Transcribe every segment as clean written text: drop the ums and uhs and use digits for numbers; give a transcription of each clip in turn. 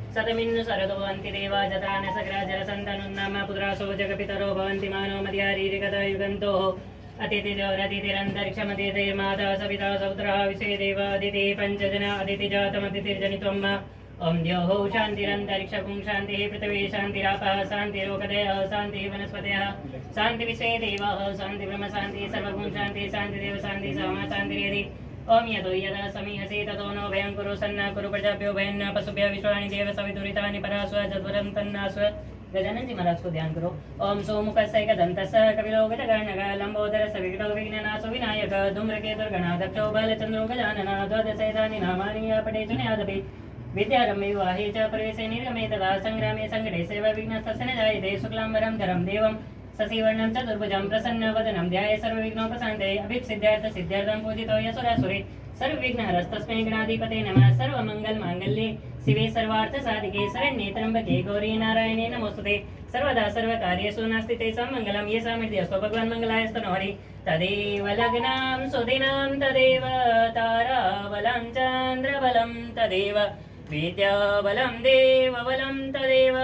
सतमिन्नु सरदो भवन्ति देवा जतान सग्रा जलसन्तनुन्नाम पुत्रासो जगपितरो भवन्ति मानो मद्यारीरिकता युगन्तोः अतिथिजोरतिथिरन्तरिक्षमतिथिर्माता सविता सपुत्रः विषे देवा अदिति पञ्चजना अदितिजातमतिथिर्जनित्वम् ॐ द्यौः शान्तिरन्तरिक्षपुं शान्तिः पृथिवी शान्तिरापः शान्तिरोगदयः शान्तिः वनस्पतयः शान्तिविषये देवाः शान्तिब्रह्म शान्तिः सर्वगुण शान्तिः शान्तिदेव शान्तिः सामा शान्तिरेधि ओम यतो यदा समीहसे ततो नो भयं कुरु सन्ना कुरु प्रजाभ्यो भयन्न पशुभ्य विश्वानि देव सवितुरितानि परास्व जद्वरं तन्नास्व। गजानन जी महाराज को ध्यान करो। ओम सोमुखस्य दन्तस्य कपिलो गजगर्णक लंबोदरस्य विघ्नो विघ्ननाशो विनायक धूम्रकेतुर्गणाध्यक्षो बालचन्द्रो गजानन द्वादशैतानि नामानि पठेतु न्यादपि विद्यारम्भे विवाहे च प्रवेशे निर्गमे तदा संग्रामे संकटे सेव विघ्नस्तस्य न जायते शुक्लाम्बरं धरं देवं शशिवर्णं चतुर्भुजं प्रसन्नवदनं ध्याये सर्वविघ्नोपशान्तये अभीप्सिद्धार्थसिद्ध्यर्थं पूजितो यशोरासुरे सर्वविघ्नहरस्तस्मै गणाधिपते नमः। सर्वमङ्गलमाङ्गल्ये शिवे सर्वार्थसाधिके शरण्ये त्र्यम्बके गौरी नारायणे नमोस्तुते। सर्वदा सर्वकार्येषु नास्ति तेषां मङ्गलं येषां हृदयस्थो भगवान् मङ्गलायस्तनो हरि। तदेव लग्नां सुदिनां तदेव ताराबलं चन्द्रबलं तदेव विद्याबलं देवबलं तदेव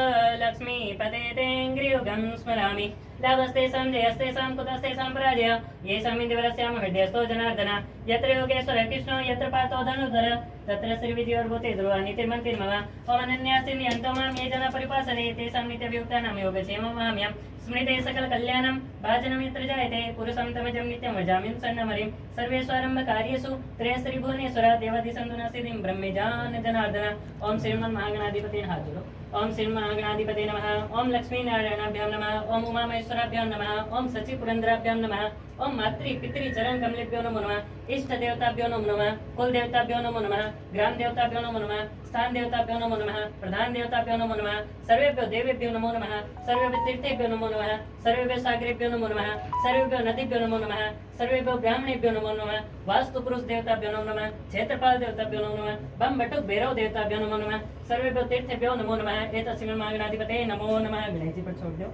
लक्ष्मीपते तेऽङ्घ्रियुगं स्मरामि। लाभस्तेषां जयस्तेषां कुतस्तेषां पराजय येषां इन्द्रवरस्यां हृदयस्थो जनार्दन। यत्र योगेश्वर कृष्णो यत्र पार्थो धनुर्धर तत्र श्रीविजयोर्भूते ध्रुवा नीतिर्मन्तिर्मम। ओम अनन्यास्ति नियन्तो मां ये जना परिपासने तेषां नित्यवियुक्तानां योगक्षेमं वहाम्यहं। स्मृते सकलकल्याणं भाजनं यत्र जायते पुरुषं तमजं नित्यं व्रजामि सन्नमरिं। सर्वेष्वारम्भकार्येषु त्रयस्त्रिभुवनेश्वर देवादिसन्तु नसिदिं ब्रह्मेजान जनार्दन। ओम श्रीमन्महागणाधिपते हाथ जोड़ो। ओम श्रीमन्महागणाधिपते नमः। ओम लक्ष्मीनारायणाभ्यां नमः। ओम उमामहेश्वराभ्यां नमः। ओम सचिपुरन्दराभ्यां नमः। ओम मातृ पितृ चरण कमलेभ्यो नमो नमः। इष्ट देवताभ्यो नमो नमः। कुल देवताभ्यो नमो नमः। ग्राम देवताभ्यो नमो नमः। स्थान देवताभ्यो नमो नमः। प्रधान देवताभ्यो नमो नमः। सर्वेभ्यो देवेभ्यो नमो नमः। सर्वेभ्यो तीर्थेभ्यो नमो नमः। सर्वेभ्यो सागरेभ्यो नमो नमः। सर्वेभ्यो नदीभ्यो नमो नमः। सर्वेभ्यो ब्राह्मणेभ्यो नमो नमः। वास्तु पुरुष देवताभ्यो नमो नमः। क्षेत्रपाल देवताभ्यो नमो नमः। बम बटुक भैरव देवताभ्यो नमो नमः। सर्वेभ्यो तीर्थेभ्यो नमो नमः। एतस्मै महागणाधिपते नमो नमः। गणेश जी पर छोड़ दो।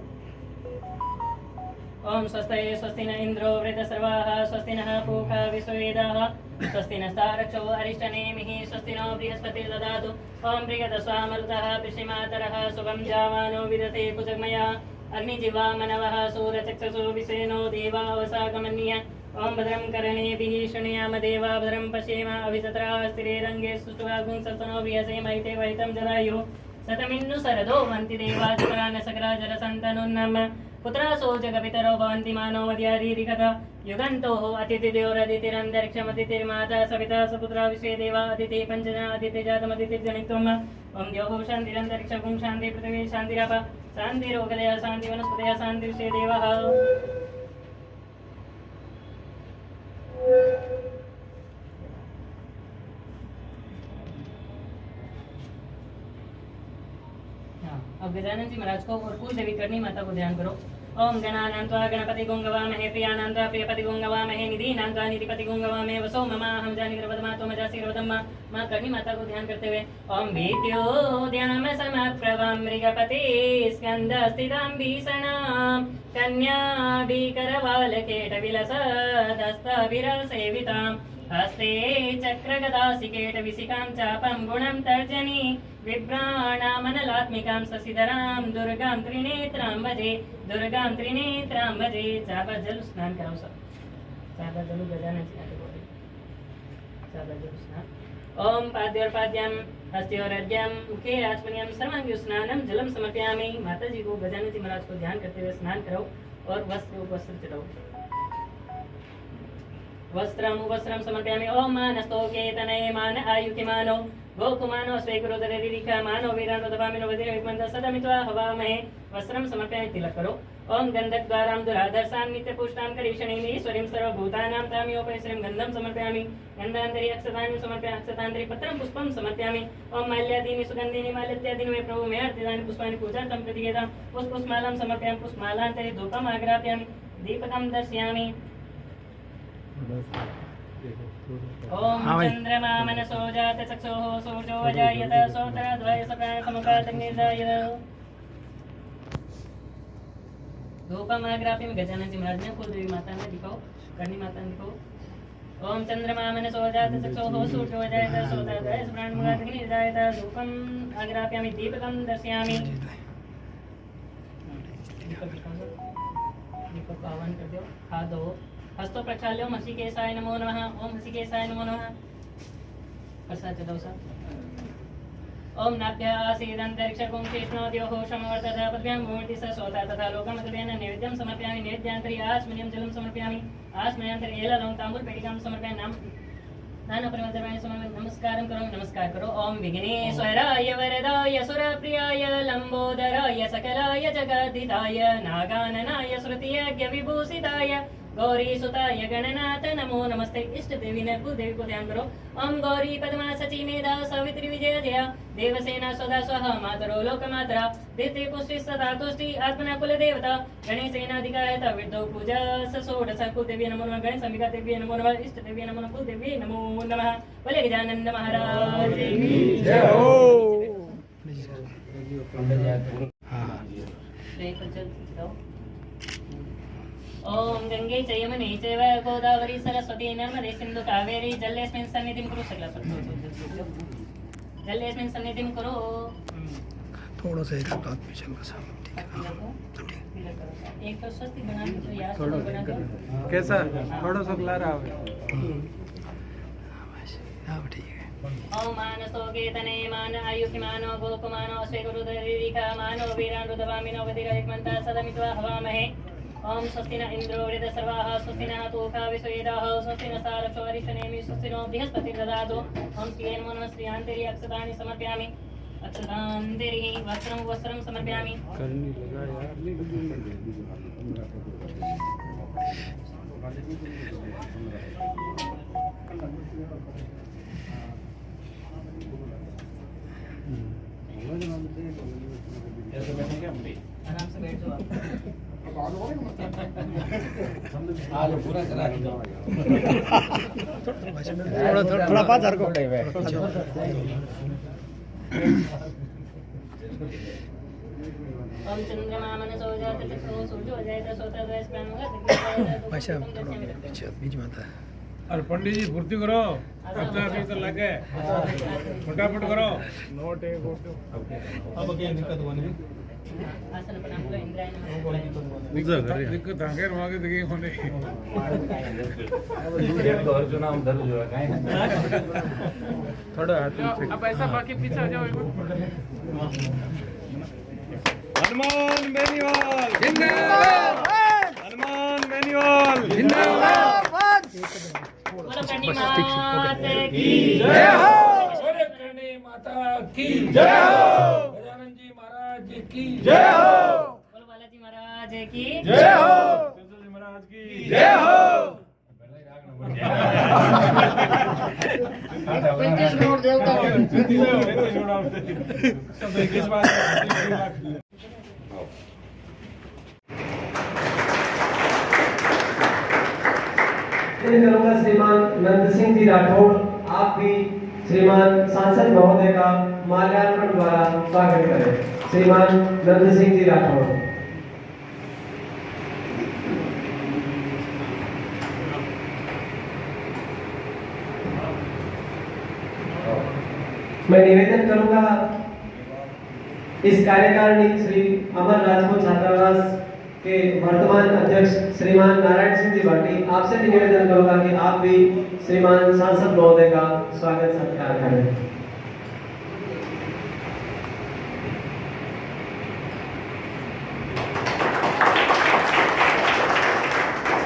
ओम स्वस्ति स्वस्ति न इंद्रो वृद्धसर्वाः स्वस्ति नः पूषा विश्ववेदाः स्वस्ति नस्तारक्षो अरिष्टनेमिः स्वस्ति नो बृहस्पतिर्ददातु। ओम बृहदस्वामरुतः पितृमातरः शुभं जावानो विदते कुजगमया अग्निजिह्वा मनवः सूरचक्षुषो विषेनो देवावसागमन्य। ओम भद्रं कर्णेभिः शृणुयाम देवा भद्रं पश्येम अभितत्राः स्थिरैरङ्गे सुष्ठुवागुंसस्तनो विहसेम इति वहितं जरायुः। शतमिन्नु सरदो भवन्ति देवा जतरान सकरा जलसन्तनुन्नम पुत्रासो जगपितरो भवन्ति मानो मद्यारीरिकता युगन्तोः अतिथिद्योरतिथिरन्तरिक्षमतिथिर्माता सविता सपुत्रा विश्वे देवा अतिथि पञ्चजना अतिथिजातमतिथिर्जनित्वम्। ॐ द्यौः शान्तिरन्तरिक्षपुं शान्ति पृथिवी शान्तिराप शान्तिरोगदयः शान्ति वनस्पतयः शान्तिविश्वे देवाः। अब गजानन जी महाराज को और कुल देवी करनी माता को ध्यान करो। ओम गणानान्त्वा गणपति गुंगवामहे प्रियानान्त्वा प्रियपति गुंगवामहे निधीनान्त्वा निधिपति गुंगवामहे वसो ममा हम जानि गर्भदमा तो मजासिर्वदम्मा। मां करनी माता को ध्यान करते हुए ओम वीत्योद्याम समप्रभं मृगपते स्कन्दस्थितां भीषणां कन्या भीकरबालकेटविलसदस्तविरसेवितां हस्ते चक्रगदासिकेटविशिखां चापं गुणं तर्जनी विभ्राणामनलात्मिकां शशिधरां दुर्गां त्रिनेत्रां भजे दुर्गां त्रिनेत्रां भजे। चाबा जल स्नान कराओ सब। चाबा जल गजानन जी आगे बोले। चाबा जल स्नान। ओम पाद्योर्पाद्यां हस्त्योरर्घ्यं मुखे आचमनीयं सर्वांगी स्नानं जलम समर्पयामि। माता जी को गजानन जी महाराज को ध्यान करते हुए स्नान करो और वस्त्र चढ़ाओ। वस्त्रं समर्पयामि। ओम मानस्तोके तनये मान आयुतिमानो गोकुमानो स्वीकुरुदरिरिका मानो वीरानो दवामिनो वदिरविमन्द सदमित्वा हवामहे वस्त्रं समर्पयामि तिलक करो ओम गंधद्वारां दुराधर्षां नित्यपुष्टां करीषणीं ईश्वरीं सर्वभूतानां तामियोपैश्रीं गन्धं समर्पयामि गन्धान्तरि अक्षतानि समर्पयामि अक्षतान्तरि पत्रं पुष्पं समर्पयामि ओम माल्यादीनि सुगन्धीनि माल्यत्यादीनि मे प्रभु मे अर्पितानि पुष्पाणि पूजार्थं प्रतिगेदां पुष्पमालां समर्पयामि पुष्पमालान्तरि धूपम् आग्रापयामि दीपकं दर्शयामि ओम चंद्रमा मनसो जात चक्षुः सूर्यो अजायत सोत्रद्वय सप्राणसमुपातग्निर्जायत धूपम आग्रापयामि गजानन जी महाराज ने कुलदेवी माता ने दिखाओ करणी माता ने दिखाओ ओम चंद्रमा मनसो जात चक्षुः सूर्यो अजायत सोत्रद्वय सप्राणसमुपातग्निर्जायत धूपम आग्रापयामि दीपकं दर्शयामि दीपक को आह्वान कर दो हाथ धो हस्तो प्रक्षाल्यो हसिकेशाय नमो नमः ओम हसिकेशाय नमो नमः प्रसाद चढ़ाओ सा ओम नाभ्यः आसीदन्तरिक्षकुं शेषणोद्योः समवर्तत पद्भ्यां भूमिति स सोता तथा लोकमतभ्येन नैवेद्यं समर्पयामि नैवेद्यान्तरि आस्मन्यं जलं समर्पयामि आस्मन्यान्तरि एललं ताम्बूलपेटिकां समर्पयामि नानपरिमद्रवाणि समर्पयामि नमस्कारं करोमि नमस्कार करो ओम विघ्नेश्वराय वरदाय सुरप्रियाय लंबोदराय सकलाय जगद्धिताय नागाननाय श्रुतियज्ञ विभूषिताय गौरी सुताय गणनाथ नमो नमस्ते इष्ट देवी ने कुलदेवी को ध्यान करो ओम गौरी पद्मा सची मेधा सावित्री विजय जया देवसेना स्वधा स्वाहा मातरो लोकमातरा देते पुष्टि सदा तुष्टि आत्मना कुल देवता गणेशेनाधिकायत विद्यो पूजा षोडश कुलदेवी नमो नमः गणेश अंबिका देवी नमो नमः इष्ट देवी नमो नमः कुलदेवी नमो नमः बोले गजानन महाराज की जय हो। ओम गंगे च यमुने चैव गोदावरी सरस्वती नर्मदे सिंधु कावेरी जलेस्मिन् सन्निधिं कुरु सकला जलेस्मिन् सन्निधिं कुरु थोड़ा सा इधर बात में चल रहा ठीक है एक तो स्वस्ति बना दो यार थोड़ा बना दो कैसा थोड़ा सा ला रहा है अब ठीक है ओम मानसो केतने मान आयुष्मानो गोपमानो स्वेगुरुदरिका मानो वीरानुदवामिनो वदिरहिमन्ता सदमित्वा हवामहे ओम स्वस्ति न इंद्रो वृद सर्वाः स्वस्ति नः पूषा विश्वेदाः स्वस्ति न सारथो अरिष्टनेमि स्वस्ति नो बृहस्पतिर्ददातु ओम श्रिये नमो नमः श्रियान्तरि अक्षतानि समर्पयामि अक्षतान्तरि वस्त्रं समर्पयामि करनी लगा यार आराम से बैठ जाओ आज पूरा करा थोड़ा पास हर को ओम चंद्रमा मनसो जात चक्षुः सूर्यो अजायत सोत्रद्वय भाषा थोड़ा बीच में आता है। अरे पंडित जी फुर्ती करो अपना अभी तो लगे फटाफट करो नोट एक अब क्या दिक्कत होने आसन प्रणाम करो इंद्राय नमः दिक्कत आगे मांगे देखिए होने और चुनाव दर्ज हो रहा है थोड़ा हाथ अब ऐसा बाकी पीछे आ जाओ हनुमान बेनीवाल जिंदाबाद हनुमान बेनीवाल जिंदाबाद बोलो करणी माता की जय हो बोले करणी माता की जय हो गजानन जी महाराज की जय हो बोलो बालाजी महाराज की जय हो जी महाराज की जय हो करूंगा श्रीमान नंद सिंह जी राठौड़, आप भी श्रीमान सांसद महोदय का माल्यार्पण द्वारा स्वागत करें। श्रीमान नंद सिंह जी राठौड़। मैं निवेदन करूंगा इस कार्यकारिणी श्री अमर राजपूत छात्रावास के वर्तमान अध्यक्ष श्रीमान नारायण सिंह जी भाटी, आपसे भी निवेदन करूंगा कि आप भी श्रीमान सांसद महोदय का स्वागत सत्कार करें।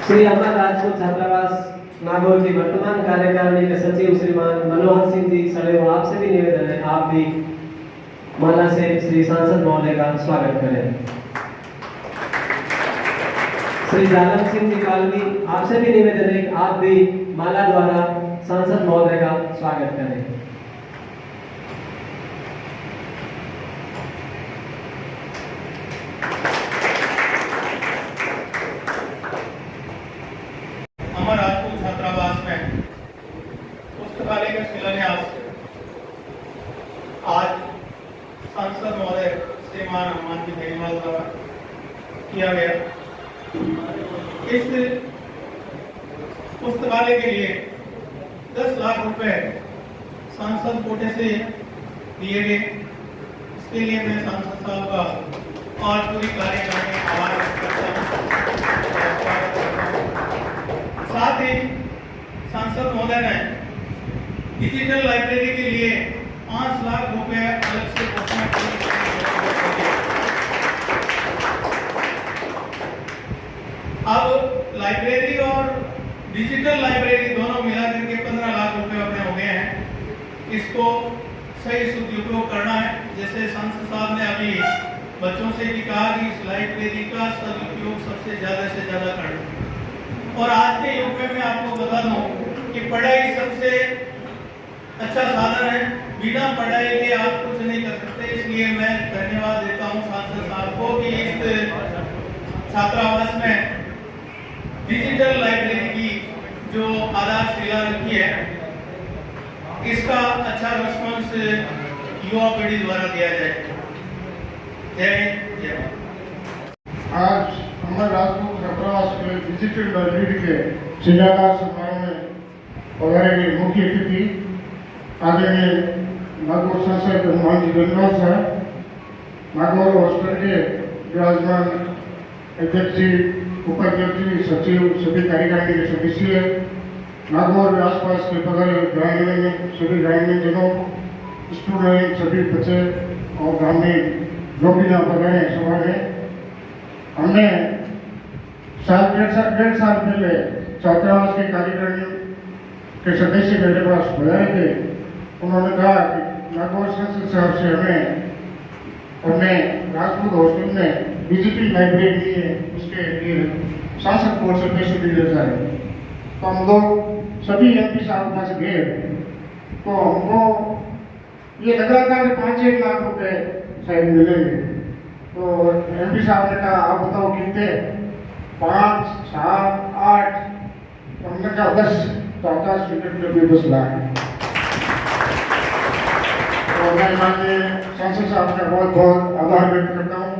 श्री अमर राजपूत छात्रावास नागौर की वर्तमान कार्यकारिणी के सचिव श्रीमान मनोहर सिंह जी सदैव आपसे भी निवेदन है, आप भी माला से श्री सांसद महोदय का स्वागत करें। श्री जालम सिंह जी कालवी, आपसे भी निवेदन है कि आप भी माला द्वारा सांसद महोदय का स्वागत करें। अमर राजपूत छात्रावास में पुस्तकालय का शिलान्यास आज सांसद महोदय श्रीमान हनुमान जी बेनीवाल द्वारा किया गया। इस पुस्तकालय के लिए 10 लाख रुपए सांसद कोटे से दिए गए। इसके लिए मैं सांसद साहब का और पूरी कार्यकारिणी का आभार व्यक्त करता हूं। साथ ही सांसद महोदय ने डिजिटल लाइब्रेरी के लिए 5 लाख रुपए अलग से घोषणा की। अब लाइब्रेरी और डिजिटल लाइब्रेरी दोनों मिलाकर के 15 लाख रुपए अपने हो गए हैं। इसको सही सदुपयोग करना है। जैसे सांसद साहब ने अभी बच्चों से भी कहा कि इस लाइब्रेरी का सदुपयोग सबसे ज्यादा से ज्यादा करना। और आज के युग में मैं आपको बता दूं कि पढ़ाई सबसे अच्छा साधन है। बिना पढ़ाई के आप कुछ नहीं कर सकते। इसलिए मैं धन्यवाद देता हूं सांसद साहब को कि इस छात्रावास में डिजिटल लाइब्रेरी की जो आधारशिला रखी है, इसका अच्छा रिस्पॉन्स युवा पीढ़ी द्वारा दिया जाए। जय हिंद, जय भारत। आज हमारे राजपूत छात्रावास में डिजिटल लाइब्रेरी के शिलान्यास समारोह में पधारे मुख्य अतिथि आदरणीय नागौर सांसद हनुमान जी बेनीवाल साहब, नागौर हॉस्टल के विराजमान अध्यक्ष जी, उपाध्यक्ष जी, सचिव, सभी कार्यकारिणी के सदस्य, नागौर के आसपास के बगल ग्रामीण सभी ग्रामीणजनों, स्टूडेंट, सभी बच्चे और ग्रामीण जो भी यहाँ पर रहे सभा में, हमने डेढ़ साल पहले छात्रावास के कार्यकारिणी के सदस्य मेरे पास बुलाए थे। उन्होंने कहा कि नागौर सांसद साहब से हमें अपने राजपूत हॉस्टल में डिजिटल लाइब्रेरी ली है, उसके लिए सांसद बोर्ड से पैसे दिए जाए। तो हम लोग सभी एमपी साहब के पास गए तो हमको ये लग रहा था कि 5-6 लाख रुपए शायद मिलेंगे। तो एमपी साहब ने कहा आप बताओ कितने, 5, 7, 8, तो हमने कहा 10, तो 50 मिनट में 10 लाख। तो मैं माननीय सांसद साहब का बहुत बहुत आभार व्यक्त करता हूँ।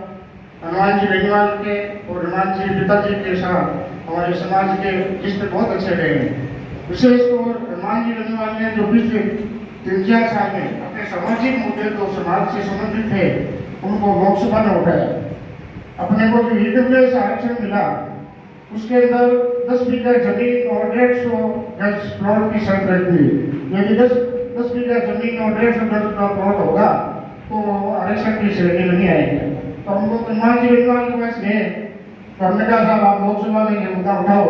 हनुमान जी बेनीवाल के और हनुमान जी पिताजी के साथ हमारे समाज के रिश्ते बहुत अच्छे रहे हैं। विशेष तौर हनुमान जी बेनीवाल ने जो पिछले 3-4 साल में अपने सामाजिक मुद्दे जो समाज से संबंधित थे उनको लोकसभा में उठाया। अपने को जो ईडब्ल्यूएस आरक्षण मिला उसके अंदर 10 बीघा जमीन और 150 गज प्लॉट की शर्त रखी। यदि 10 बीघा जमीन और 150 गज का प्लॉट होगा तो आरक्षण की श्रेणी में नहीं आएगी। तो हम लोग हनुमान जी बेनीवाल के पास गए तो हमने कहा साहब आप लोकसभा में ये मुद्दा उठाओ।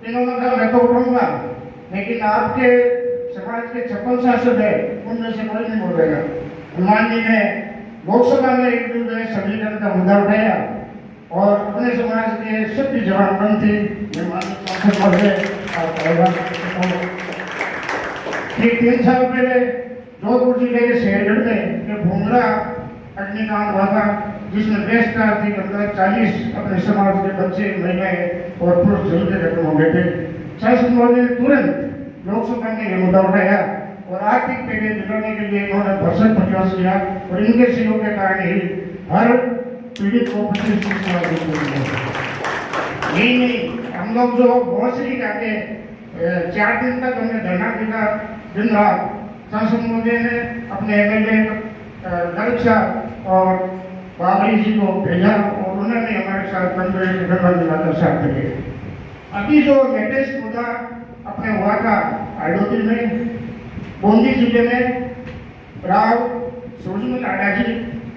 इन्होंने कहा मैं तो उठाऊंगा, लेकिन आपके समाज के 56 सांसद है उनमें से कोई नहीं बोलेगा। हनुमान जी ने लोकसभा में एक समीकरण का मुद्दा उठाया और अपने समाज के सभी जवानपंथी सांसद महोदय ठीक 3 साल पहले जोधपुर जिले के शेरगढ़ में भूंगरा अग्निकांड हुआ था, जिसमें देश का अधिक 40 अपने समाज के बच्चे, महिलाएं और पुरुष जल के खत्म हो गए थे। सांसद महोदय ने तुरंत लोकसभा में यह मुद्दा उठाया और आर्थिक पैकेज दिलाने के लिए इन्होंने भरसक प्रयास किया और इनके सहयोग के कारण ही हर पीड़ित को 25-30 लाख रुपये यही नहीं, हम लोग जो बहुत जाके 4 दिन तक हमने धरना दिया दिन रात। सांसद महोदय ने अपने एमएलए ललिता और बाबरी जी को भेजा और उन्होंने हमारे साथ मिलाकर साथ किए। अभी जो लेटेस्ट मुद्दा अपने हुआ था हाइडोती में, बूंदी जिले में राव सूरजमल आडा जी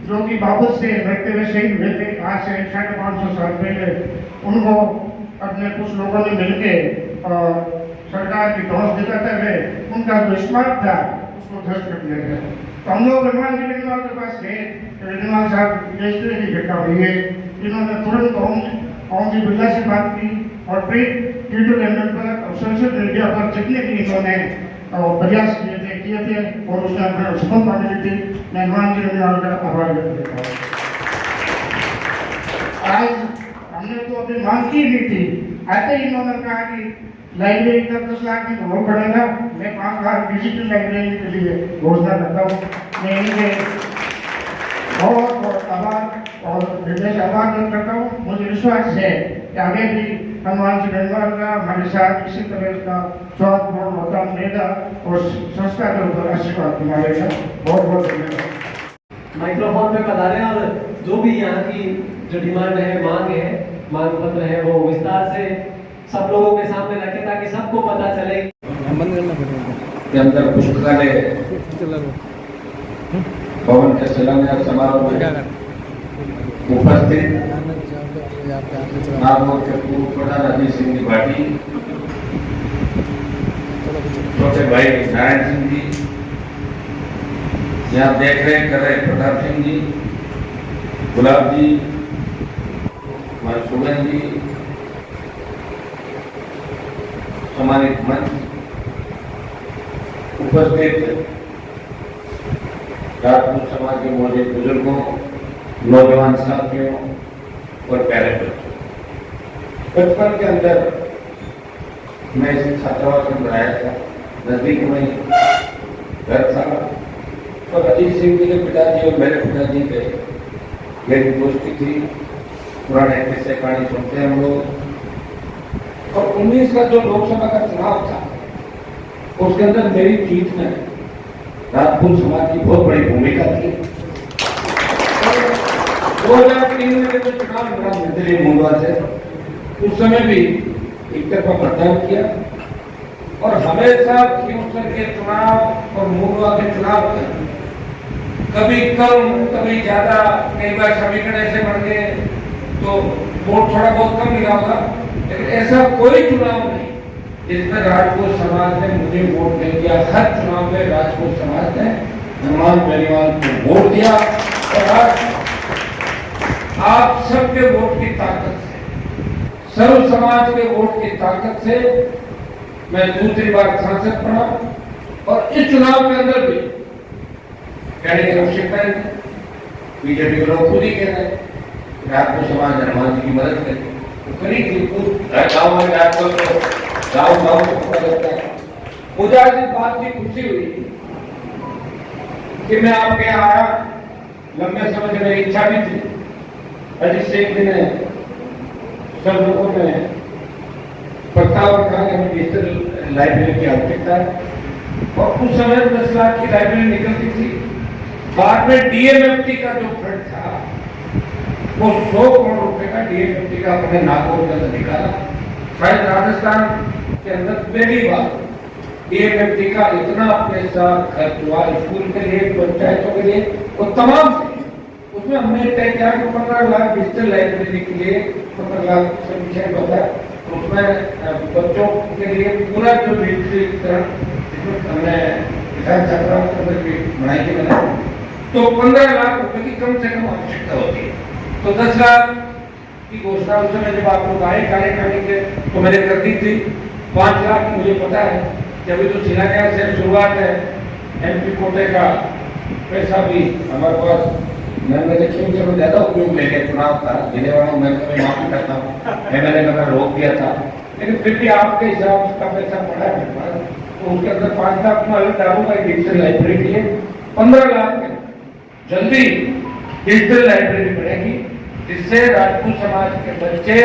जो कि वापस से रहते हुए शहीद हुए थे आज से 550 साल पहले, उनको अपने कुछ लोगों ने मिलकर सरकार की ध्वस्त दिखाते हुए उनका जो स्मारक था उसको ध्वस्त कर दिया गया। तो हम लोग हनुमान जी बेनीवाल के पास गए तो बेनीवाल साहब इस तरह की घटना हुई है। इन्होंने तुरंत ओम जी बिरला से बात की और फिर ट्विटर हैंडल पर और सोशल मीडिया पर जितने भी इन्होंने प्रयास किए थे और उसमें हमें सफलता मिली थी। मैं हनुमान जी बेनीवाल का आभार व्यक्त करता हूँ। आज हमने तो अभी मांग की नहीं थी, आते ही इन्होंने कहा कि लाइब्रेरी का 10 लाख में होना पड़ेगा। मैं 5 लाख डिजिटल लाइब्रेरी के लिए घोषणा करता हूँ। मैं इनके बहुत बहुत आभार और विशेष आभार व्यक्त करता हूँ। मुझे विश्वास है कि आगे भी हनुमान जी बेनीवाल का हमारे साथ इसी तरह का स्वास्थ्य मतदान देगा और संस्था के ऊपर आशीर्वाद मिलेगा। बहुत बहुत धन्यवाद। माइक्रोफोन पे बता रहे हैं और जो भी यहाँ की जो डिमांड है, मांग पत्र है, वो विस्तार से सब लोगों के सामने रखें ताकि सबको पता चले। बंद करना पड़ेगा के अंदर पुस्तकालय भवन के शिलान्यास समारोह में उपस्थित नागौर के पूर्व प्रधान अजीत सिंह जी भाटी, छोटे भाई नारायण सिंह जी, यहाँ देख रहे कर रहे प्रताप सिंह जी, गुलाब जी, सुगन जी, सम्मानित मंच, उपस्थित राजपूत समाज के मौजूद बुजुर्गों, नौजवान साथियों और प्यारे बच्चों, बचपन के अंदर मैं इस छात्रावास में आया था। नजदीक में घर था और अजीत सिंह जी के पिताजी और मेरे पिताजी के मेरी दोस्ती थी। पुराने किस्से कहानी सुनते हैं हम लोग। और 19 का जो लोकसभा का चुनाव था उसके अंदर मेरी जीत में राजपूत समाज की बहुत बड़ी भूमिका थी। 2003 में जब चुनाव लड़ा निर्दलीय मुंडवा से, उस समय भी एक तरफा मतदान किया और हमेशा खींवसर के चुनाव और मुंडवा के चुनाव में कभी कम कभी ज्यादा, कई बार समीकरण ऐसे बन गए तो वोट थोड़ा बहुत कम मिला होगा, लेकिन ऐसा कोई चुनाव नहीं जिसमें राजपूत समाज ने मुझे वोट नहीं दिया। हर चुनाव में राजपूत समाज ने हनुमान बेनीवाल को वोट दिया और आज आप सबके वोट की ताकत से, सर्व समाज के वोट की ताकत से मैं दूसरी बार सांसद बना और इस चुनाव के अंदर भी कहने की आवश्यकता है। बीजेपी के लोग खुद ही कह रहे हैं राजपूत समाज हनुमान जी की मदद करें, करी थी गाँव में जाकर तो गाँव को पता लगता है। मुझे आज इस बात की खुशी हुई कि मैं आपके यहाँ आया। लंबे समय से मेरी इच्छा भी थी। अजीत सिंह जी ने सब लोगों ने प्रस्ताव रखा कि हमें डिजिटल लाइब्रेरी की आवश्यकता है और उस समय 10 लाख की लाइब्रेरी निकलती थी। बाद में डीएमएफटी का जो फंड था वो 100 करोड़ रुपए का डीएमएफटी का अपने नागौर के अंदर निकाला। शायद राजस्थान के अंदर पहली बार डीएमएफटी का इतना पैसा खर्च हुआ स्कूल के लिए, पंचायतों के लिए और तमाम से। उसमें हमने तय किया कि 15 लाख डिजिटल लाइब्रेरी के लिए 15 लाख से विषय बताया। उसमें बच्चों के लिए पूरा जो डिजिटलीकरण जिसमें हमने किसान छात्राओं के अंदर की बनाई थी मैंने, तो 15 लाख रुपए की कम से कम आवश्यकता होती है। तो 10 लाख की घोषणा उस समय जब आप लोग आए कार्यकारिणी के तो मैंने कर दी थी। 5 लाख मुझे पता है कि अभी तो शिलान्यास से शुरुआत है। एमपी कोटे का पैसा भी हमारे पास मैंने देखिए चलो ज्यादा उपयोग लेके चुनाव था जिले वालों में माफी करता हूँ। एमएलए का रोक दिया था, लेकिन फिर भी आपके हिसाब उसका पैसा पड़ा है तो उसके अंदर 5 लाख में अलग डालूंगा डिजिटल लाइब्रेरी के लिए। 15 लाख में जल्दी डिजिटल लाइब्रेरी बनेगी जिससे राजपूत समाज के बच्चे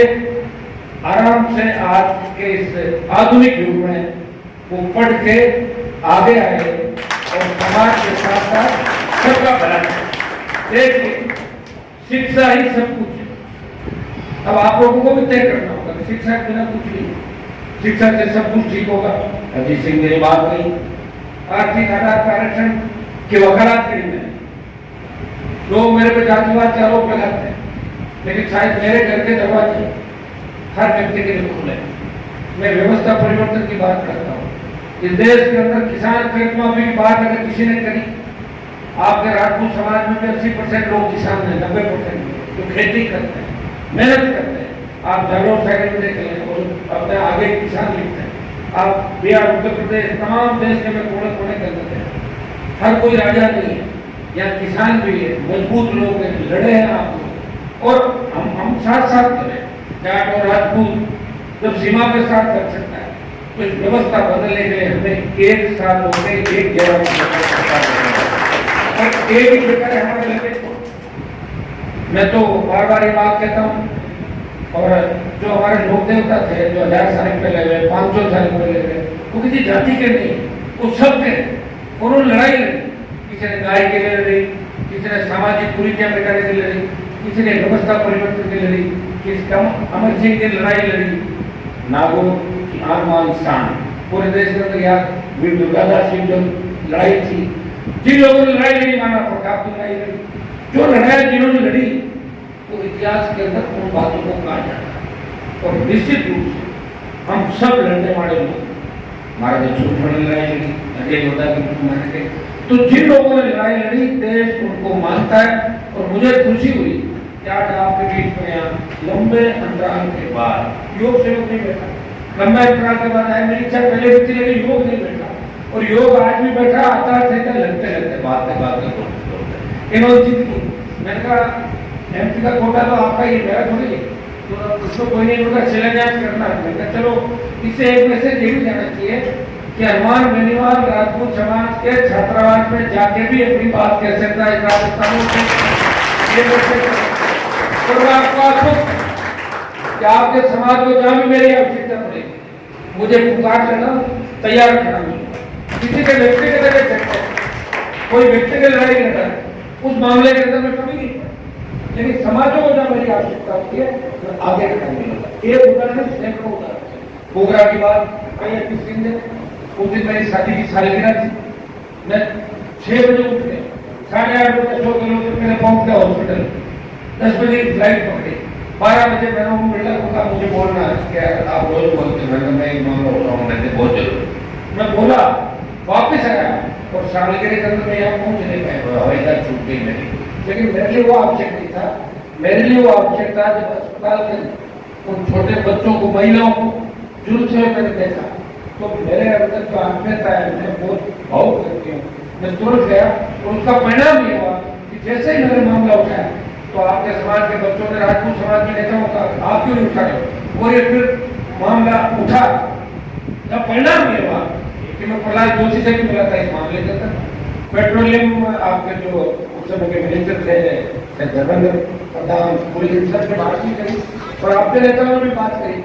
आराम से आज के इस आधुनिक युग में वो पढ़ के आगे आए और समाज के साथ साथ सबका भला करें। देखिए शिक्षा ही सब कुछ है। अब आप लोगों को भी तय करना होगा कि शिक्षा के बिना कुछ नहीं, शिक्षा से सब कुछ ठीक होगा। अजीत सिंह मेरी बात कही, आर्थिक आधार पर आरक्षण की वकालत करी मैंने। लोग मेरे पे जातिवाद के आरोप लगाते हैं, लेकिन शायद मेरे घर के दरवाजे हर व्यक्ति के लिए खुले। मैं व्यवस्था परिवर्तन की बात करता हूँ। इस देश के अंदर किसान कर्ज माफी की बात अगर किसी ने करी, आपके राजपूत समाज में भी 80% लोग किसान हैं, 90% जो खेती करते हैं, मेहनत करते हैं। आप जागरूक साइकिल में देख लें और अपने आगे किसान लिखते हैं। आप बिहार, उत्तर प्रदेश, तमाम देश के में कोने कोने के अंदर हैं। हर कोई राजा नहीं है, यहाँ किसान भी है, मजबूत लोग हैं, लड़े हैं आप लोग, और हम साथ साथ लड़े। जाट और राजपूत जब सीमा के साथ कर सकता है, तो इस व्यवस्था बदलने के लिए हमें एक साथ होकर एक जगह और एक ही प्रकार हमारे लगे। मैं तो बार बार ये बात कहता हूँ, और जो हमारे लोक देवता थे, जो 1000 साल पहले हुए, 500 साल पहले हुए, वो किसी जाति के नहीं, वो सब थे। उन्होंने लड़ाई लड़ी, किसी ने गाय के लिए लड़ी, किसी ने सामाजिक कुरीतियां मिटाने के लिए लड़ी, किसी ने व्यवस्था परिवर्तन के लिए लड़ी, किसी का अमर सिंह की लड़ाई लड़ी, नागो की आन शान पूरे देश के अंदर याद, वीर दुर्गादास की जो लड़ाई थी, जिन लोगों ने लड़ाई लड़ी, माना प्रताप की लड़ाई लड़ी, जो लड़ाई जिन्होंने लड़ी, तो इतिहास के अंदर उन बातों को कहा जाता है। और निश्चित रूप से हम सब लड़ने वाले लोग, महाराज सूर्य ने लड़ाई लड़ी, अजय योद्धा की मारे गए, तो जिन लोगों ने लड़ाई लड़ी, देश उनको मानता है। और मुझे खुशी हुई कि आज आपके बीच में यहाँ लंबे अंतराल के बाद योग सेवक नहीं बैठा, लंबे अंतराल के बाद आया। मेरी इच्छा पहले भी थी, लेकिन योग नहीं बैठा, और योग आज भी बैठा। आता थे लगते लगते बात इन्होंने जीत की। मैंने कहा एमपी का कोटा तो आपका ही, मेरा थोड़ी है, तो उसको कोई नहीं, उनका शिलान्यास करना है। मैंने कहा चलो, इससे एक मैसेज ये भी जाना चाहिए कि हनुमान बेनीवाल राजपूत समाज के छात्रावास में जाके भी अपनी बात कह सकता है राजस्थान ये और मैं आपको आश्वस्त कि आपके समाज को जहाँ भी मेरी आवश्यकता पड़ेगी, मुझे पुकार लेना, तैयार करना। किसी के व्यक्तिगत कोई व्यक्तिगत लड़ाई लड़ा, उस मामले के अंदर मैं कभी नहीं, लेकिन समाजों को जब मेरी आवश्यकता होती है मैं आगे बढ़ाऊंगा। एक उदाहरण, सैकड़ों उदाहरण। बोगरा की बात कई किसी ने, उस दिन मेरी शादी की सालगिरह थी, मैं 6 बजे उठ गया, 8:30 बजे 100 किलोमीटर पहले पहुंच गया हॉस्पिटल, 10 बजे फ्लाइट पकड़ी, 12 बजे मैंने वो मिला को कहा मुझे बोलना है, क्या आप रोज बोलते हैं, मैं एक मामला उठा हूँ, मैंने बहुत जरूर मैं बोला, वापिस आया, और सालगिरह के अंदर मैं यहाँ पहुंच नहीं पाया, हवाई जहाज छूट गई मेरी। लेकिन मेरे लिए वो आवश्यक नहीं था, मेरे लिए वो आवश्यक था जब अस्पताल के उन छोटे बच्चों को, महिलाओं को जुल्म से मैंने देखा, तो मेरे अंदर जो आत्मीयता है, मैं बहुत भावुक करती हूँ। मैं तुरंत गया, और उसका परिणाम ये हुआ कि जैसे ही मैंने मामला उठाया, तो आपके समाज के बच्चों ने, राजपूत समाज के नेताओं का, आप क्यों नहीं उठा रहे, और ये फिर मामला उठा। जब परिणाम ये हुआ कि मैं प्रहलाद जोशी से भी मिला था इस मामले के अंदर, पेट्रोलियम आपके जो उस समय के मिनिस्टर थे धर्मेंद्र प्रधान, पूरी सर से बात भी करी, और आपके नेताओं ने भी बात करी।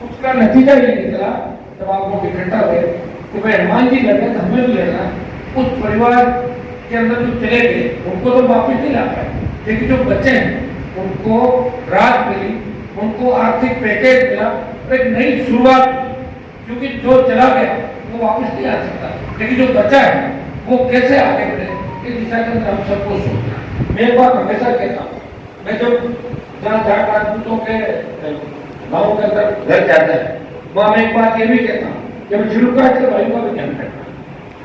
उसका नतीजा ये निकला, जब आप लोग इकट्ठा हुए कि भाई हनुमान जी लड़ना तो हमें भी लड़ना। उस परिवार के अंदर जो चले गए उनको तो वापिस नहीं ला पाए, लेकिन जो बच्चे हैं उनको राहत मिली, उनको आर्थिक पैकेज मिला, एक नई शुरुआत, क्योंकि जो चला गया वो वापस नहीं आ सकता, लेकिन जो बचा है वो कैसे आगे बढ़े, इस दिशा के अंदर हम सबको सोचना है। मैं एक बात हमेशा कहता हूँ, मैं जब जहाँ जाट राजपूतों के गाँव के अंदर घर जाता है, वहाँ मैं एक बात ये भी कहता हूँ कि हम शुरू के भाइयों का भी ध्यान रखना।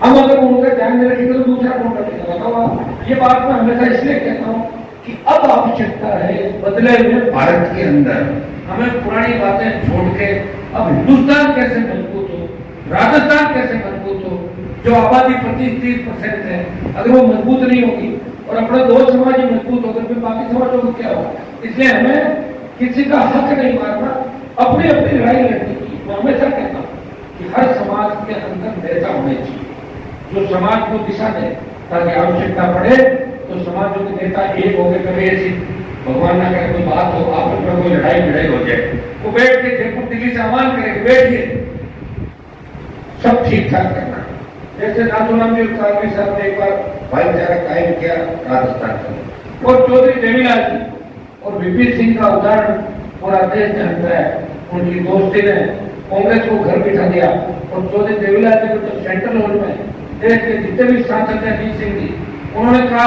हम अगर उनका ध्यान नहीं रखेंगे तो दूसरा कौन रखेगा, बताओ। ये बात मैं हमेशा इसलिए कहता हूँ कि अब आवश्यकता है बदले हुए भारत के अंदर हमें पुरानी बातें छोड़ के अब हिंदुस्तान कैसे मजबूत हो, राजस्थान कैसे मजबूत हो, जो आबादी 25-30% है, अगर वो मजबूत नहीं होगी और अपना दो समाज ही मजबूत होगा, फिर बाकी समाजों को क्या होगा। इसलिए हमें किसी का हक नहीं मारना, अपनी अपनी लड़ाई लड़ने की। मैं हमेशा कहता हूँ कि हर समाज के अंदर नेता होने चाहिए जो समाज को दिशा दे, ताकि आवश्यकता पड़े तो समाजों के नेता एक हो गए। कभी ऐसी भगवान ना करे कोई बात हो, आपस में कोई लड़ाई भिड़ाई हो जाए, वो बैठ के जयपुर दिल्ली से आह्वान करेंगे, बैठिए, सब ठीक ठाक करना। जैसे नाथूराम जी साहब ने एक बार भाईचारा कायम किया राजस्थान में, और चौधरी देवीलाल जी और वीपी सिंह का उदाहरण पूरा देश जानता है। उनकी दोस्ती ने कांग्रेस को घर बिठा दिया, और चौधरी देवीलाल जी को तो सेंट्रल हॉल में देश के जितने भी सांसद हैं, वीर सिंह जी, उन्होंने कहा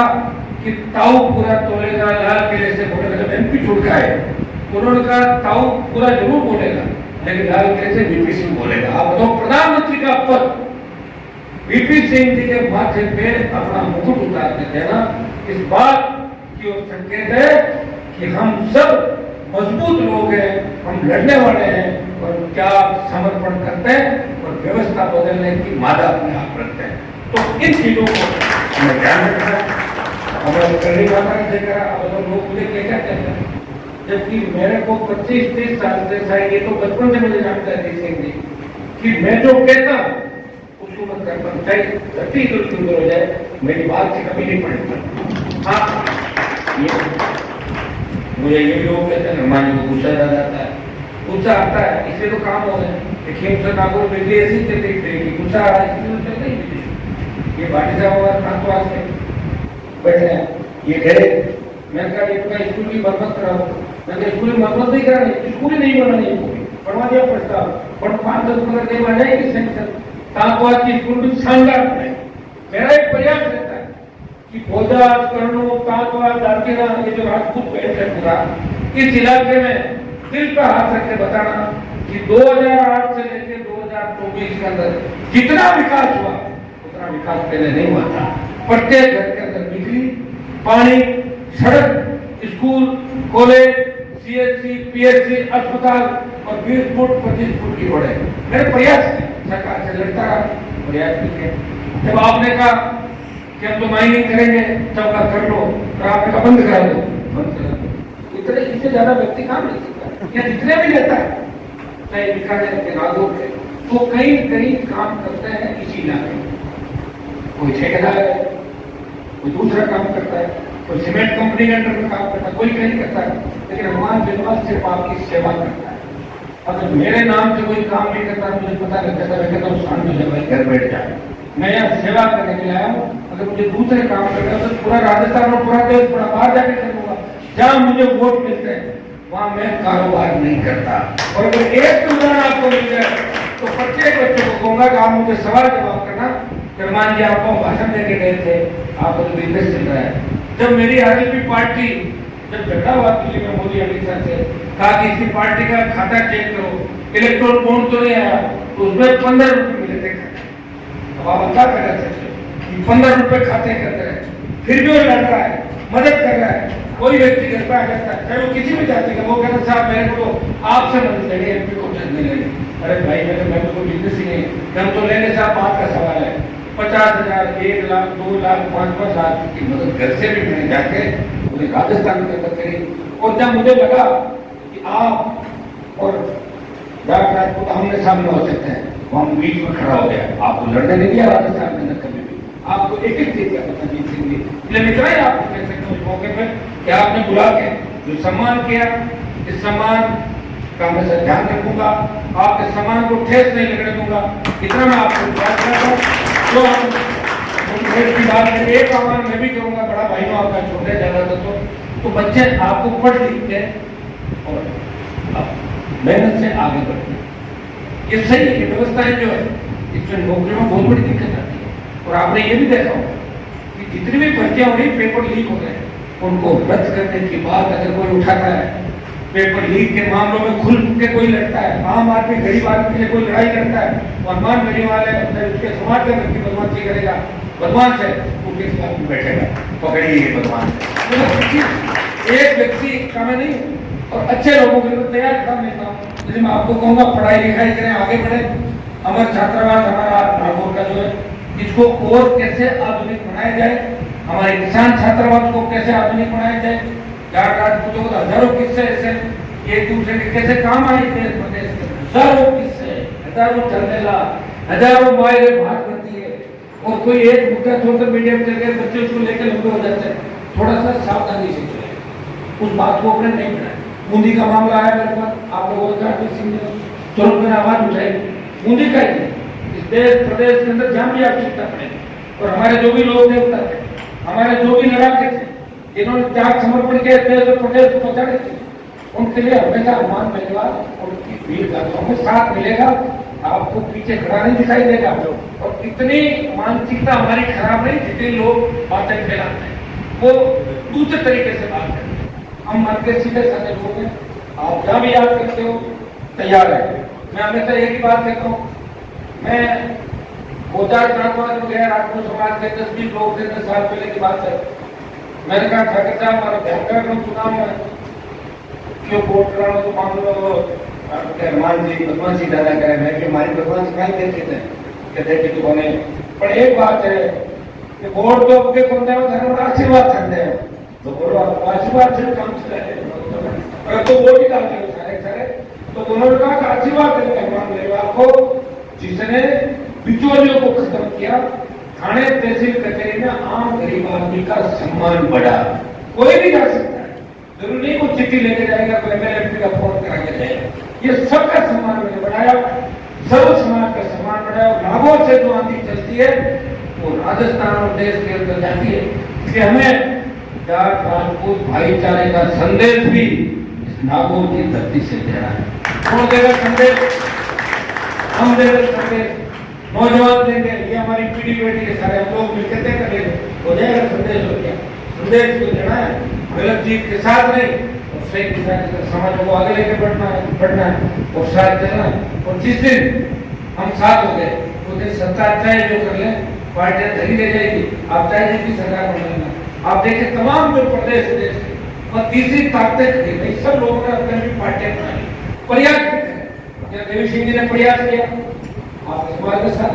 कि ताऊ पूरा तोलेगा, लाल किले से बोलेगा। जब एमपी छूट गए, उन्होंने कहा ताऊ पूरा जरूर बोलेगा, लेकिन लाल किले से वीपी सिंह बोलेगा। आप बताओ, प्रधानमंत्री का पद वीपी सिंह जी के माथे पे अपना मुकुट उतार के देना इस बात की ओर संकेत है कि हम सब मजबूत लोग हैं, हम लड़ने वाले हैं और क्या समर्पण करते हैं और व्यवस्था बदलने की मादा अपने आप रखते हैं। तो इन चीजों को हमें ध्यान रखना है। हमारे करनी माता ने देखा, अब लोग मुझे क्या कहते हैं, जबकि मेरे को 25-30 साल से शायद, ये तो बचपन से मुझे जानता है ऋषि सिंह जी, कि मैं जो कहता हूँ उसको मत कर पाऊँ, चाहे धरती सुंदर हो जाए, मेरी बात से कभी नहीं पड़ेगा। हाँ, मुझे ये भी लोग कहते हैं हनुमान जी को गुस्सा आ जाता है, गुस्सा आता है इसलिए तो काम हो गए। खेम नागौर बिजली ऐसी चलती रहेगी, गुस्सा आ रहा है इसलिए तो चलता ही बिजली। ये भाटी साहब और खानतवास में बैठे हैं, ये गए, मैंने कहा ये पूरा स्कूल की मरम्मत कराओ, मैंने स्कूल की मरम्मत नहीं करानी, स्कूल ही नहीं बनानी है, बनवा दिया प्रस्ताव, पर 5-10 करोड़ नहीं बन जाएगी सेंक्शन। खानतवास की स्कूल भी शानदार बने। मेरा एक प्रयास रहता है कि भोजा, कर्णो, खानतवास, दार्किना, ये जो राजपूत बेल्ट है पूरा, इस इलाके में दिल का हाथ रख के बताना कि 2008 से लेकर 2024 के अंदर जितना विकास हुआ उतना विकास पहले नहीं हुआ था। प्रत्येक घर के अंदर बिजली, पानी, सड़क, स्कूल, कॉलेज, सीएचसी, पीएचसी, अस्पताल और 20 फुट 25 फुट की रोड है। मेरे प्रयास थे, सरकार से लड़ता रहा, प्रयास किए। जब आपने कहा कि हम तो माइनिंग करेंगे, तब का कर लो, और आपने कहा बंद करा दो, बंद करा दो। इतने इससे ज्यादा व्यक्ति काम नहीं सकता, या जितने भी लेता है, चाहे बीकानेर के, नागौर के, तो कहीं कहीं काम करते हैं इसी इलाके में। कोई ठेकेदार है, कोई दूसरा काम करता है, कोई सीमेंट कंपनी के अंडर में काम करता है, कोई कहीं करता है, लेकिन हनुमान बिलवाल सिर्फ आपकी सेवा करता है। अगर मेरे नाम से कोई काम नहीं करता, मुझे पता लगता है, मैं कहता हूँ शांति से भाई घर बैठ जाए, मैं यहाँ सेवा करने के लिए आया हूँ। अगर मुझे दूसरे काम करना है तो पूरा राजस्थान और पूरा देश, पूरा बाहर जाके करूंगा, जहाँ मुझे वोट मिलते हैं वहां मैं कारोबार नहीं करता। और अगर एक उदाहरण आपको मिल जाए तो प्रत्येक बच्चे को कहूंगा कि आप मुझे सवाल जवाब करना। मान जी आपको भाषण देके गए थे, आपको तो बिजनेस चल रहा है। जब मेरी आरएलपी पार्टी जब झगड़ा हुआ दिल्ली में मोदी अमित शाह से, कहा कि इसकी पार्टी का खाता चेक करो, इलेक्ट्रोल बॉन्ड तो नहीं आया, तो उसमें 15 रुपए मिले थे। अब आप क्या कर सकते हो, 15 रुपए खाते करते रहे, फिर भी वो लड़ रहा है, मदद कर रहा है। कोई व्यक्ति घर पे आ जाता है, चाहे वो किसी भी जाति का, वो कहता साहब मेरे को आपसे मदद लेनी है, एमपी को नहीं लेनी। अरे भाई मैं तो कोई बिजनेस ही नहीं, हम तो लेने साहब बात का सवाल है। 50,000, 1 लाख, 2 लाख, 5-5 लाख की मदद घर से भी मैंने जाके मुझे राजस्थान में मदद करी। और जब मुझे लगा कि आप और राजपूत आमने सामने हो सकते हैं, वो हम बीच में खड़ा हो गया, आपको लड़ने नहीं दिया राजस्थान में न कभी भी, आपको एक एक चीज का पता जीत सिंह जी। इसलिए इतना ही आपको कह सकते हैं उस मौके पर कि आपने बुला के जो सम्मान किया, इस सम्मान का मैं ध्यान रखूंगा, आपके सम्मान को ठेस नहीं लगने दूंगा, इतना मैं आपको प्रयास करता हूँ। तो की बात है, एक आह्वान मैं भी करूंगा, बड़ा भाई आपका छोटे ज्यादा तो बच्चे आपको पढ़ लिखते हैं और मेहनत से आगे बढ़ते हैं। ये सही है, व्यवस्थाएं जो है इसमें नौकरियों में बहुत बड़ी दिक्कत आती है। और आपने ये भी देखा होगा कि जितनी भी भर्तियां हो रही, पेपर लीक हो गए, उनको रद्द करने की बात अगर कोई उठाता है, पेपर लीक के मामलों में खुल के कोई लड़ता है, आम आदमी गरीब आदमी के लिए कोई लड़ाई करता है, हनुमान गढ़ीवाल है, उसके समाज का व्यक्ति बदमाशी करेगा, बदमाश है, उनके खिलाफ बैठेगा, पकड़िए बदमाश। एक व्यक्ति का मैं नहीं, और अच्छे लोगों के लिए तैयार खड़ा नहीं था। इसलिए मैं आपको कहूँगा पढ़ाई लिखाई करें, आगे बढ़े। अमर छात्रावास हमारा नागौर का जो है, इसको और कैसे आधुनिक बनाया जाए, हमारे किसान छात्रावास को कैसे आधुनिक बनाया जाए। राजपूतों को हजारों किस्से ऐसे एक दूसरे के कैसे काम आए देश प्रदेश के, हजारों किस्से, हजारों झरनेला, हजारों मायरे बात करती है, और कोई एक मुद्दा छोड़कर मीडिया में चल गए, बच्चे उसको लेकर लंबे हो जाते हैं। थोड़ा सा सावधानी से चले, उस बात को अपने नहीं बनाए। बूंदी का मामला आया मेरे पास, आप लोगों ने तुरंत मैंने आवाज उठाई, बूंदी का ही इस देश प्रदेश के अंदर जहाँ भी आवश्यकता पड़ेगी, और हमारे जो भी लोग देवता थे, हमारे जो भी लड़ाके थे, जिन्होंने त्याग समर्पण किए देश और प्रदेश को बचाने के लिए, उनके लिए हमेशा हनुमान गढ़ीवाल और उनकी वीर गाथाओं में साथ मिलेगा। आपको पीछे खड़ा नहीं दिखाई देगा। और इतनी मानसिकता हमारी खराब नहीं, जितने लोग बातें फैलाते हैं वो दूसरे तरीके से बात करते हैं। हम मन के सीधे साधे लोग हैं, आप जहाँ भी याद करते हो तैयार है। मैं हमेशा एक ही बात कहता हूँ, मैं 2004 में गया राजपूत समाज के 10-20 लोग थे, 10 साल पहले की बात है। मैंने कहा ठाकर साहब हमारा भयंकर चुनाव है, क्यों वोट कराना तो मान लो हनुमान जी भगवान जी दादा करें, मैं कि हमारी भगवान जी कहीं देते थे कहते कि तू बने। पर एक बात है कि वोट तो आपके कौन दे आशीर्वाद करते हैं, तो बोलो आप आशीर्वाद से काम चलाए, अगर तो वोट ही डालते हो सारे तो उन्होंने कहा कि आशीर्वाद देंगे हनुमान परिवार को, जिसने बिचौलियों को खत्म किया। थाने तहसील कचहरी में आम गरीब आदमी का सम्मान बढ़ा, कोई भी जा सकता है, जरूरी नहीं कोई चिट्ठी लेके जाएगा, कोई एमएलए का फोन करा के जाएगा। ये सबका सम्मान मैंने बढ़ाया, सर्व समाज का सम्मान बढ़ाया। नागौर से जो आंधी चलती है वो राजस्थान और देश के अंदर जाती है, इसलिए हमें जाट राजपूत भाईचारे का संदेश भी इस नागौर की धरती से देना है। कौन देगा संदेश? हम देंगे संदेश, नौजवान देंगे, ये हमारी पीढ़ी बेटी है, सारे हम लोग मिलकर तय कर लेंगे, हो जाएगा संदेश। हो गया संदेश को देना है, गलत चीज के साथ नहीं और सही के साथ समाज को आगे लेके बढ़ना है और साथ चलना है। और जिस दिन हम साथ हो गए उस दिन सत्ता चाहे जो कर ले, पार्टियां धरी ले जाएगी, आप चाहे जिसकी सरकार बना लेना। आप देखिए तमाम जो प्रदेश है देश के और तीसरी ताकतें खरीदी, सब लोगों ने अपनी अपनी पार्टियां बनाई, प्रयास करते हैं। देवी सिंह जी ने प्रयास किया, आप समाज के साथ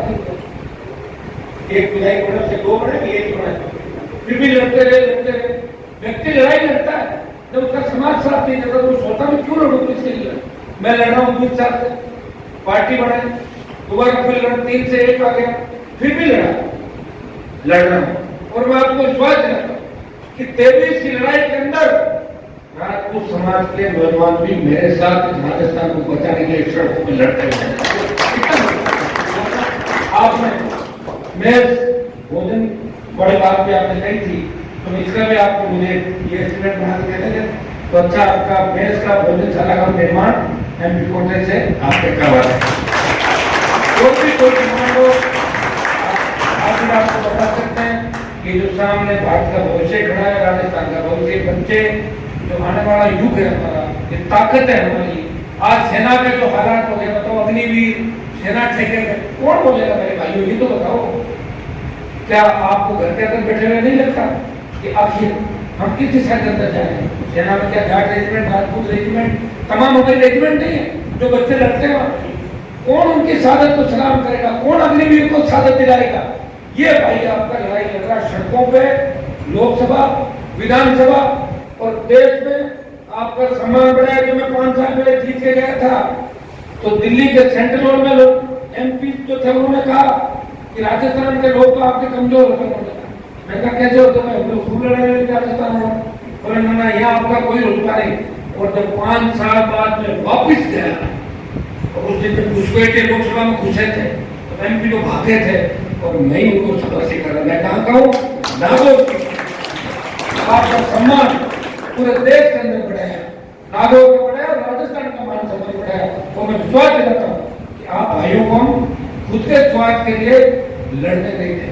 एक विधायक बने से 2 बने, एक बने, फिर भी लड़ते रहे। व्यक्ति लड़ाई लड़ता है, जब उसका समाज साथ नहीं देता तो सोचता मैं क्यों लड़ूं किसके लिए? मैं लड़ रहा हूँ 2 साल से, पार्टी बनाई, दोबारा फिर लड़ा, 3 से 1 आ गया, फिर भी लड़ रहा हूँ। और मैं आपको विश्वास दिलाता हूँ कि 23 की लड़ाई के अंदर राजपूत समाज के नौजवान भी मेरे साथ राजस्थान को बचाने के लिए सड़कों में लड़ते हैं। आपने मैं भोजन बड़ी बात भी आपने कही थी, तो इसका भी आपको मुझे ये एस्टीमेट बना के दे देंगे तो अच्छा आपका मेज का भोजनशाला का निर्माण एमपी कोटे से आपके करवा दें। कोई डिमांड हो आप आपको बता सकते हैं कि जो सामने भारत का भविष्य खड़ा है, राजस्थान का भविष्य, बच्चे जो आने वाला युग है हमारा, ये ताकत है हमारी। आज सेना के जो हालात हो गए, बताओ अग्निवीर सेना ठेके कौन बोलेगा मेरे भाइयों, ये तो बताओ। क्या आपको घर के अंदर बैठे हुए नहीं लगता कि आखिर हम किस दिशा के अंदर जाए? सेना में क्या जाट रेजिमेंट, राजपूत रेजिमेंट, तमाम हमारे रेजिमेंट नहीं है जो बच्चे लड़ते हैं? कौन उनकी शहादत को सलाम करेगा? कौन अग्निवीर को शहादत दिलाएगा? ये भाई आपका लड़ाई लड़ रहा है सड़कों पे, लोकसभा, विधानसभा और देश में आपका सम्मान बढ़ाया। जो मैं 5 साल पहले जीत के गया था तो दिल्ली के सेंट्रल हॉल में लोग एमपी जो थे उन्होंने कहा कि राजस्थान के लोग तो आपके कमजोर होते हैं। मैंने कहा कैसे होते हैं? हम लोग खूब लड़े राजस्थान में, बोले ना यहाँ आपका कोई रुतबा नहीं। और जब 5 साल बाद में वापिस गया और उस दिन घुसपैठे लोकसभा में घुसे थे तो एमपी लोग भागे थे और मैं ही उनको सदस्य कर रहा। मैं कहाँ का हूँ? नागौर की। आपका सम्मान पूरे देश के अंदर बढ़ाया, नागौर का बढ़ाया, राजस्थान का मान सम्मान बढ़ाया। तो मैं विश्वास दिलाता हूँ कि आप भाइयों को हम खुद के स्वार्थ के लिए लड़ने नहीं देंगे।